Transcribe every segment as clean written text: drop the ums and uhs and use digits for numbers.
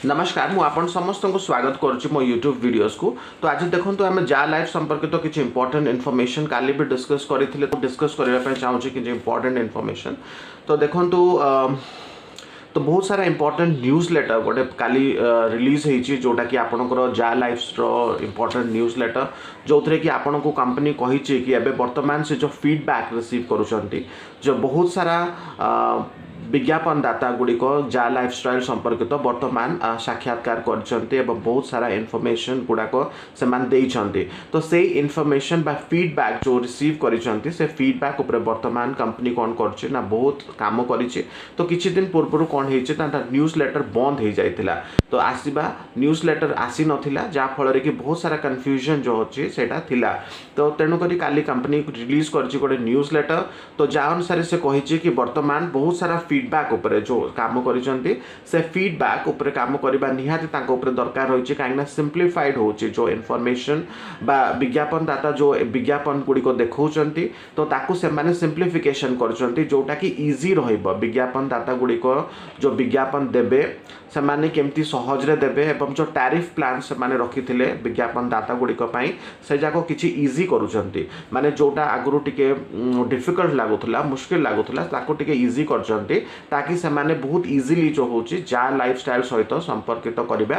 नमस्कार मु आपन समस्त को स्वागत करुच्ची मो यूट्यूब वीडियोस को। तो आज देखो आम जा लाइफ संपर्कित तो किसी इंपोर्टेंट इनफॉरमेशन काली भी डिस्कस करते डिस्कस करने चाहूँगी कि इंपोर्टेंट इनफॉरमेशन। तो देखो तो बहुत सारा इंपोर्टेंट न्यूज लेटर गोटे काली रिलीज होती जोटा कि आपनकर जा लाइफ इंपोर्टेंट न्यूज लेटर जो थे कि आपन को कंपनी कही कि एबे वर्तमान से जो फीडबैक रिसीव करुँच जो बहुत सारा विज्ञापन दाता गुड़िक जा लाइफस्टाइल संपर्कित वर्तमान साक्षात्कार कर बहुत सारा इनफॉरमेशन गुड़ाक से तो से इनफॉरमेशन बा फीडबैक जो रिसीव कर से फीडबैक उपर वर्तमान कंपनी कौन कर बहुत काम करी। तो किछि दिन पूर्व कौन होता न्यूज लेटर बंद हो जाता तो आसवा न्यूज लेटर आसी नाला जहाँफल कि बहुत सारा कन्फ्यूजन जो अच्छी से तो तेणुक काली कंपनी रिलीज कर गोटे न्यूज लेटर। तो जहाँ अनुसार से कही कि वर्तमान बहुत सारा फीडबैक उपरे जो काम करिसेंती से फीडबैक उपरे काम करबा निहाती तांको उपरे दरकार होची काइना सिंप्लीफाइड होची जो इन्फॉर्मेशन बा विज्ञापन दाता जो विज्ञापन गुडी को देखौचंती तो ताकू से माने सिंप्लीफिकेशन करचंती जोटा कि इजी रहइबो विज्ञापन दाता गुडी को जो विज्ञापन देबे से माने केमती सहज रे देबे एवं जो टैरिफ प्लान से माने रखिथिले विज्ञापन दाता गुडी को पई से जाको किछि इजी करूचंती माने जोटा आगुरु टिके डिफिकल्ट लागुथला मुश्किल लागुथला ताको टिके इजी करचंती ताकि से माने बहुत इजीली जो होची जा लाइफस्टाइल सहित संपर्कित करबा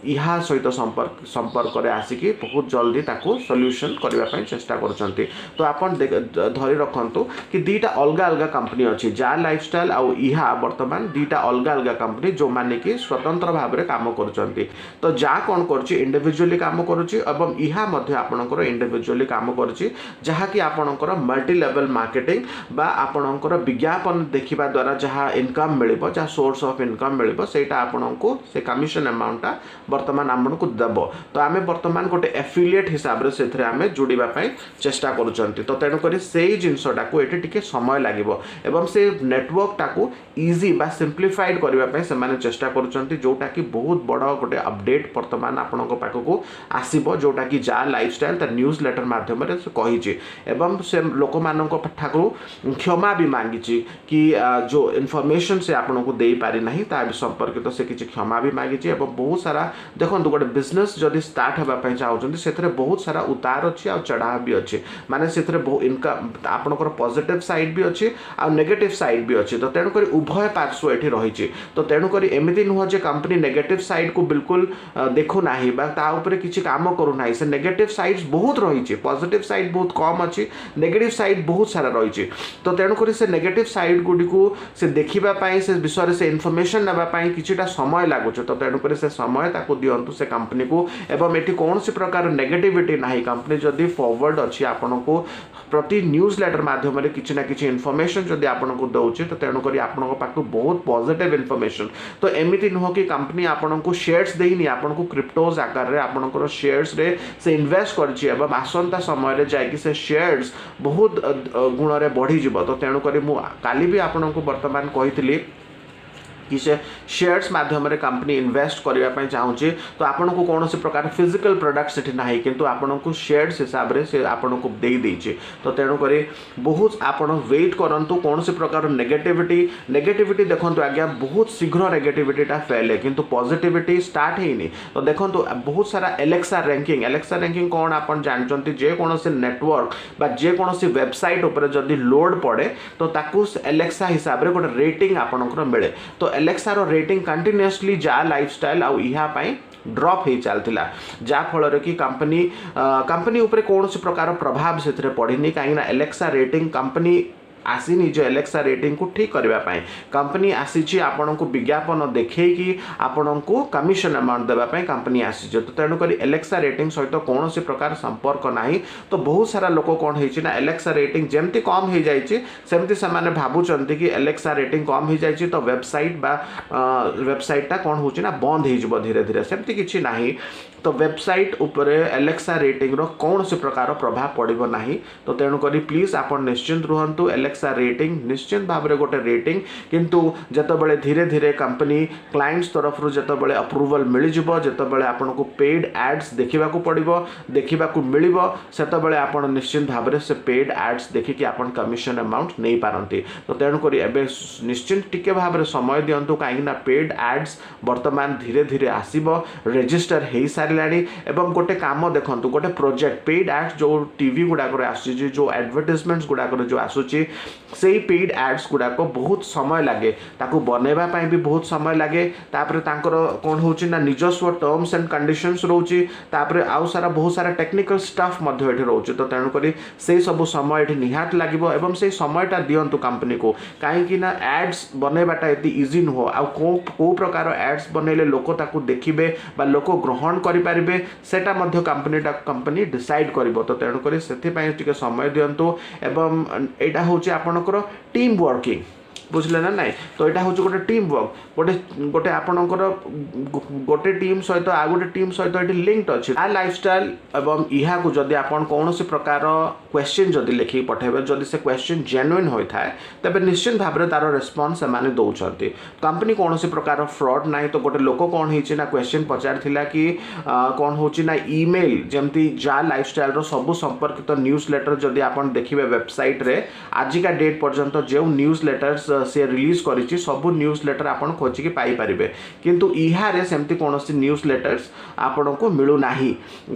इहा सहित संपर्क रे आसिकी बहुत जल्दी ताको सॉल्यूशन करबा पई चेष्टा करचंती। तो आपण धरि रखंतु कि दीटा अलग अलग कंपनी अछि जा लाइफस्टाइल आ इहा वर्तमान दीटा अलग अलग कंपनी जो माने कि स्वतंत्र भाव रे काम करचंती। तो जा कोन करछि इंडिविजुअली काम करछि एवं इहा मध्ये आपणकर इंडिविजुअली काम करछि जहा कि आपणकर मल्टी लेवल मार्केटिंग बा आपणकर विज्ञापन देखिबा द्वारा जहाँ इनकम मिलिबो जहाँ सोर्स ऑफ इनकम मिलिबो सेटा आपनको से कमिशन अमाउंटटा वर्तमान आपनको देबो। तो आमे वर्तमान गोटे एफिलिएट हिसाब रे सेथरे आमे जुड़ीबा पई चेष्टा करूचंती। तो तेणु करी सेही जिंसटा को एटी टिके समय लागिबो एवं से नेटवर्क टाको इजी बा सिंप्लीफाइड करबा पई से माने चेष्टा करूचंती जोटा कि बहुत बड़ गोटे अपडेट वर्तमान आपनको पाखको आसीबो जोटा कि जा लाइफस्टाइल त न्यूज लेटर माध्यम रे से कहिछि एवं से लोक मानको ठाकु क्षमा भी मांगी कि जो इनफॉरमेशन से आपन को दे पारि नहीं ता संपर्कित तो से किछि क्षमा भी मांगी एवं बहुत सारा देखो गोटे बिजनेस जदि स्टार्ट होगा पई चाहउछन्ती सेथरे बहुत सारा उतार अछि आ चढ़ाव भी अछि माने सेथरे बहुत इनकम आपनकर पॉजिटिव साइड भी अछि आ नेगेटिव साइड भी अछि। तो तेणु करी उभय पार्श्व एठी रहिछि। तो तेणु करी एमिति नुह जे कंपनी नेगेटिव साइड को बिल्कुल देखु नाही बा ता ऊपर किछि काम करू नाही से नेगेटिव साइड्स बहुत रहिछि पॉजिटिव साइड बहुत कम अछि नेगेटिव साइड बहुत सारा रहिछि। तो तेणु करी से नेगेटिव साइड गुडी को से देखिबा पाई से विषय से इनफॉरमेशन नबा पाई किछिटा समय लागुछ। तो तेणु करी से समय ताको दियंतु से कंपनी को एवं एठी कौन सी प्रकार नेगेटिविटी नाही कंपनी जदि फॉरवर्ड अछि आपन को प्रति न्यूज लेटर माध्यम रे किछि ना किछि इनफॉरमेशन जदि आपन को दउछि तो तेणु करी आपन को पाखु बहुत पॉजिटिव इनफॉरमेशन। तो एमिति नुह कि कंपनी आपन को शेयर्स देइनी आपन को क्रिप्टोज आकार रे आपन को शेयर्स रे से इन्वेस्ट करछि एवं आसंता समय रे जाय कि से शेयर्स बहुत गुण रे बढ़ी जिवो। तो तेणु करी मु काली भी आपन को वर्तमान कहितली कि से शेयर्स माध्यम रे कंपनी इन्वेस्ट करबा पई चाहूची। तो आपन को कौन से प्रकार फिजिकल प्रोडक्ट सेठी नाही किंतु आपन को शेयर्स हिसाब रे से आपन को देई देछि। तो तेणु करी बहुत आपन वेट करंतु कौन से प्रकार नेगेटिविटी देखंतु आज्ञा बहुत शीघ्र नेगेटिविटीटा फेल है किंतु पॉजिटिविटी स्टार्ट हेनी। तो देखंतु बहुत सारा एलेक्सा रैंकिंग कौन आपन जानचंती जे कौन से नेटवर्क बा जे कौन से वेबसाइट ऊपर जदी लोड पड़े तो ताकू एलेक्सा हिसाब रे गोटे रेटिंग आपनकर मिले। तो एलेक्सा रो रेटिंग कंटिन्यूअसली जा लाइफस्टाइल आ इहा पई ड्रॉप हो चलता जहाँ फल कि कंपनी ऊपर कौन से प्रकार प्रभाव से पड़नी कहीं एलेक्सा रेटिंग कंपनी आसीनी जो एलेक्सा रेटिंग को ठीक करबा पाए कंपनी आसी आपन को विज्ञापन देखै कि आपन को कमिशन अमाउंट देबा पाए कंपनी आसी। तो तेणु करी एलेक्सा रेटिंग सहित कौन से प्रकार संपर्क नाही। तो बहुत सारा लोक कौन होइछि ना एलेक्सा रेटिंग जेमती कम हो जाइछि सेमती से माने भाबुचंती कि एलेक्सा रेटिंग कम हो जाइछि तो वेबसाइटा कौन होछि ना बंद हो जिवो धीरे धीरे सेमती किछि नाही। तो वेबसाइट ऊपर एलेक्सा रेटिंग रो कौन से प्रकार प्रभाव पड़िबो नाही। तो तेणु करी प्लीज आपन निश्चिंत रुहंतु एलेक्सा एलेक्सा रेटिंग निश्चित भाव में गोटे रेटिंग किंतु जितेबाला धीरे धीरे कंपनी क्लाइंट्स तरफ जितेबाला अप्रूवल मिल जाव जितेबाला आपन को पेड एड्स देखा पड़ो देखा मिल से आप निश्चित भाव में से पेड एड्स देखिए आप कमिशन अमाउंट नहीं पारती। तो तेणुक निश्चित टिके भाव में समय दिंतु कहीं पेड एड्स बर्तमान धीरे धीरे आसब रेजिस्टर हो सारे एवं गोटे काम देखो गोटे प्रोजेक्ट पेड एड्स जो टीवी गुड़ाक आसूँ जो एडवर्टाइजमेंट्स गुड़ाक जो आसूँ से पेड एड्स गुड़ाक बहुत समय लगे ताकू बनवाई भी बहुत समय लगे तापर कौन हो निजस्व टर्म्स एंड कंडीशंस रोचे तापर आउ सारा बहुत सारा टेक्निकल स्टाफ रोचे। तो तेणुक से सब समय ये निहात लगे एवं से समयटा दिंतु कंपनी को कहीं एड्स बनवाटा ये इजी नुह आ कौ प्रकार एड्स बनइले लोक ताकू देखिए लोक ग्रहण करें सेटा कंपनी डिसाइड कर। तो तेणुक से समय दिंतु एवं यहाँ हूँ आपणकर टीम वर्किंग बुझले ना नाई। तो यहाँ हूँ गोटे टीम वर्क गोटे गोटे आपणकर गोटे टीम सहित आ गोटे टीम सहित ये लिंक्ड अच्छी आ लाइफस्टाइल एवं यहाँ को जदि आप कौन प्रकार क्वेश्चन जदि लिखिक पठेबे जदि से क्वेश्चन जेन्युइन होता है तेज निश्चित भाव में तार रेस्पॉन्स से दौरान कंपनी कौन प्रकार फ्रॉड ना। तो गोटे लोक कौन हो क्वेश्चन पचार कि कौन हो ईमेल जमती जा लाइफस्टाइल सब संपर्कित न्यूज लेटर जदि आप देखिए वेबसाइट रे आजिका डेट पर्यंत जो न्यूज लेटर्स से रिलीज करिछि सबु न्यूज लेटर आपन खोजिकी पाई परिबे किंतु इहारे सेमती कोनोसी न्यूज लेटर्स आपन को मिलु नाही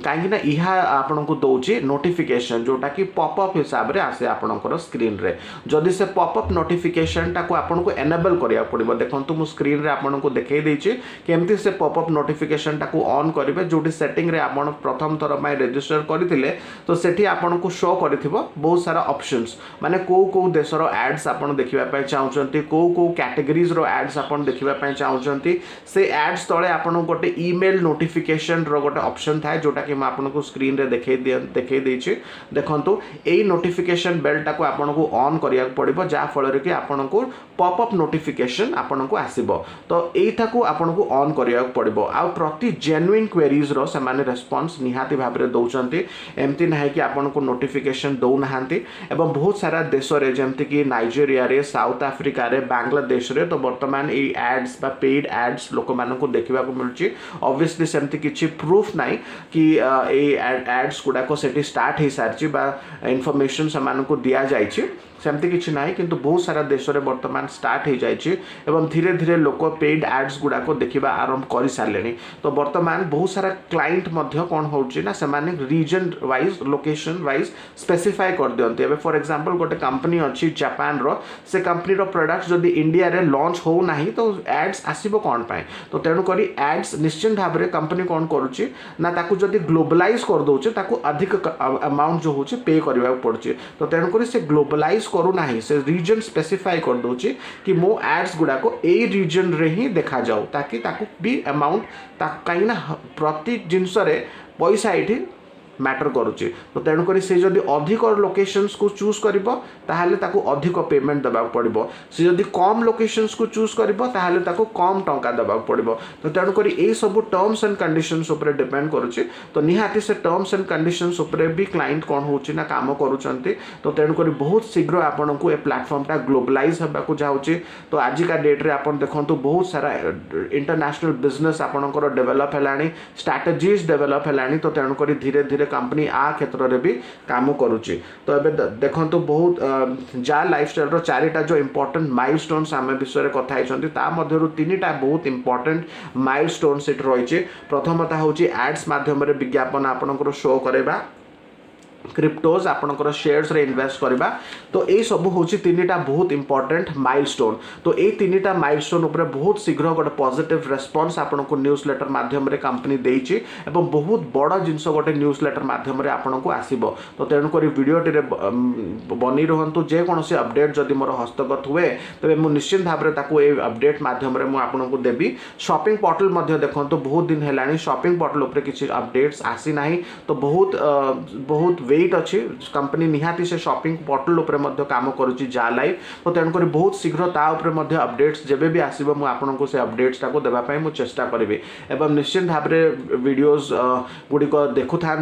काहे ना इहा आपन को दोची नोटिफिकेशन जोटा कि पॉपअप हिसाब रे आसे आपनकर स्क्रीन रे जदि से पॉपअप नोटिफिकेशन टाको आपन को एनेबल करिया पड़िबो। देखंतु मु स्क्रीन रे आपन को देखाई देछि केमती से पॉपअप नोटिफिकेशन टाको ऑन करिवे जोटी सेटिंग रे आपन प्रथम थर माय रजिस्टर करथिले तो सेठी आपन को शो करथिबो बहुत सारा ऑप्शंस माने को देशर एड्स आपन देखिबा पय को कैटेगरीज रो एड्स आपन देखिबा चाहते से एड्स तले आपन गोटे ईमेल नोटिफिकेशन रो गोटे ऑप्शन थाए जोटा कि मैं आपन को स्क्रीन रे देखे देछि देखंतु एई नोटिफिकेशन बेल टाको आपन को ऑन करिया पड़िबो जा फल रे कि आपन को पॉपअप नोटिफिकेशन आपन को आसीबो। तो एइथा को आपन को ऑन करिया पड़िबो आ प्रति जेन्युइन क्वेरीज रो समान रेस्पॉन्स निहाती भाव रे दउचंती एमती नाही कि आपन को नोटिफिकेशन दउ नहांती एवं बहुत सारा देश रे जेमती कि नाइजीरिया रे साउथ अफ्रीका रे बांग्लादेश रे तो वर्तमान ए एड्स बा पेड एड्स लोक मान को देखा मिलूँ ऑब्वियसली सेमती किसी प्रूफ नाई कि एड्स गुड़ाक से स्टार्ट हो सारी इनफॉरमेशन से को दि जाइए सेमती किसी ना किंतु बहुत सारा देश में वर्तमान स्टार्ट हो जाइए एवं धीरे धीरे लोक पेड एड्स गुड़ाक देखा आरंभ कर सारे। तो वर्तमान बहुत सारा क्लाइंट कौन हो region wise location wise specify कर दिखते हैं। फॉर एग्जांपल गोटे कंपनी अच्छी जापान रो से कंपनी रो प्रोडक्ट्स जदि इंडिया रे लॉन्च हो ना तो एड्स आसीबो कौन पाए। तो तेणु करी एड्स निश्चित भाव में कंपनी कौन करुच्ची ना ताकू जदि ग्लोबलाइज कर दौचे ताकू अधिक अमाउंट जो होचे पे करबा पड़ुचे। तो तेणु करी से ग्लोबलाइज करू नाही से रीजन स्पेसिफाई कर दौचे कि मो एड्स गुड़ाक ए रीजन रे ही देखा जाऊ ताकि ताकू भी अमाउंट कहीं ना प्रति जिनस पैसा ये मैटर करुच्ची। तो तेणुक से जदि अधिक लोकेशंस को चूज करिबो ताहाले ताकू अधिक पेमेंट देबा पड़िबो से जदि कम लोकेशंस को चूज करिबो ताहाले ताकू कम टंका देबा पड़िबो। तो तेणुक ए सब टर्म्स एंड कंडीशंस ऊपर डिपेंड करुच्ची। तो निहाती से टर्म्स एंड कंडीशंस ऊपर भी क्लाइंट कौन होची ना काम करूचंती। तो तेणुक बहुत शीघ्र आपन को ए प्लेटफॉर्म टा ग्लोबलाइज होबा को जाउची। तो आजिका डेट रे आपन देखंतु बहुत सारा इंटरनेशनल बिजनेस आपनकर डेवलप हेलानी स्ट्रेटजीज डेवलप हेलानी। तो तेणुक धीरे धीरे कंपनी आ क्षेत्र में भी काम करुच्ची। तो ये देखो बहुत जा लाइफस्टाइल रो चारिटा जो इंपोर्टेंट माइलस्टोन्स आम विषय में कथा मध्य तीनटा बहुत इंपोर्टेंट माइलस्टोन्स रही। प्रथमता हूँ एड्स माध्यम विज्ञापन आपनकर शो करवा क्रिप्टोज आपनकर शेयर्स रे इन्वेस्ट करवा। तो ये सब हूँ तीनटा बहुत इंपोर्टेंट माइलस्टोन। तो ये तीनटा माइलस्टोन ऊपर बहुत शीघ्र गोटे पॉजिटिव रेस्पॉन्स आपन को न्यूज लेटर माध्यम रे कंपनी देइछि एवं बहुत बड़ जिनस गोटे न्यूज लेटर माध्यम रे आपन को आसीबो। तो तेणुक वीडियोटी रे बनी रहंतु जे कोनोसी अपडेट जदि मोर हस्तगत हुए तबे मु निश्चित भाव रे ताकू ए अपडेट माध्यम रे मु आपन को देबी। शॉपिंग पोर्टल मध्ये देखंतु बहुत दिन हेलानी शॉपिंग पोर्टल ऊपर किछि अपडेट्स आसी नाही। तो बहुत वेट वेट अच्छी कंपनी निहाती से शॉपिंग पोर्टल उपर मध्य काम करुच्ची जा लाइव तो तेणुक बहुत शीघ्र ता उपरे मध्य अपडेट्स जेबे भी आसीबो मु आपनको से अपडेट्स टाको देबा पई मु चेष्टा करिवे एवं निश्चित भाव में वीडियोस गुड़िक देखु था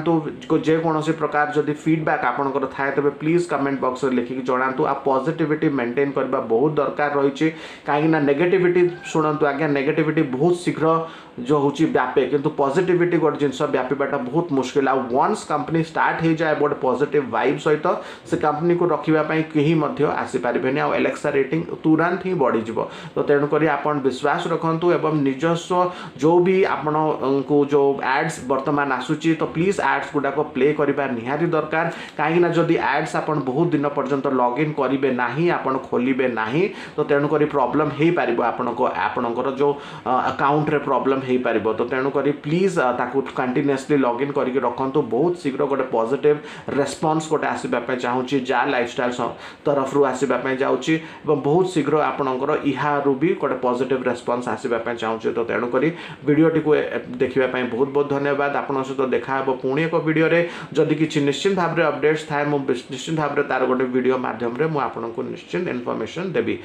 जे कौन प्रकार जदि फीडबैक आपंकर थाए तेज प्लीज कमेंट बॉक्स में लिखिक जनातु आ पॉजिटिविटी मेंटेन करबा बहुत दरकार रही कहीं नेगेटिविटी शुणु आज्ञा नेगेटिविटी बहुत शीघ्र जो हूँ व्यापे किंतु पॉजिटिविटी गोटे जिनस व्यापाटा बहुत मुश्किल आ वन्स कंपनी स्टार्ट हो जाए गोटे पॉजिटिव वाइब सहित से कंपनी को रखापी कहीं आसीपारे आ एलेक्सा रेटिंग तुरंत ही बढ़ीज तो तेणुक आपन विश्वास रखु एवं निजस्व जो भी आपण को जो एड्स वर्तमान आसूची तो प्लीज एड्स गुड़ाक प्ले करवा निहाती दरकार कहीं जदि एड्स आपन बहुत दिन पर्यंत लॉगिन करेंगे ना आपन खोलिबे नहीं तो तेणुक प्रॉब्लम हो पार आपणकर जो अकाउंट रे प्रॉब्लम हो पार तो तेणुक प्लीज ताकू कंटिन्यूअसली लॉगिन करके रखु बहुत शीघ्र गोटे पॉजिटिव रेस्पॉन्स गोटे आसवाई चाहूँगी जा लाइफस्टाइल तरफ रू आसवाई जाऊँगी बहुत शीघ्र आपणकर इहारू भी गोटे पॉजिटिव रेस्पॉन्स आसवाई चाहूँगी तो तेणुक वीडियोटी को देखापी बहुत बहुत धन्यवाद आपन सहित देखा पुणी एक वीडियो जदि किसी निश्चित भाव में अपडेट्स थाए निश्चित भाव में तार गोटे वीडियो माध्यम मुझे निश्चित इनफॉरमेशन देवी।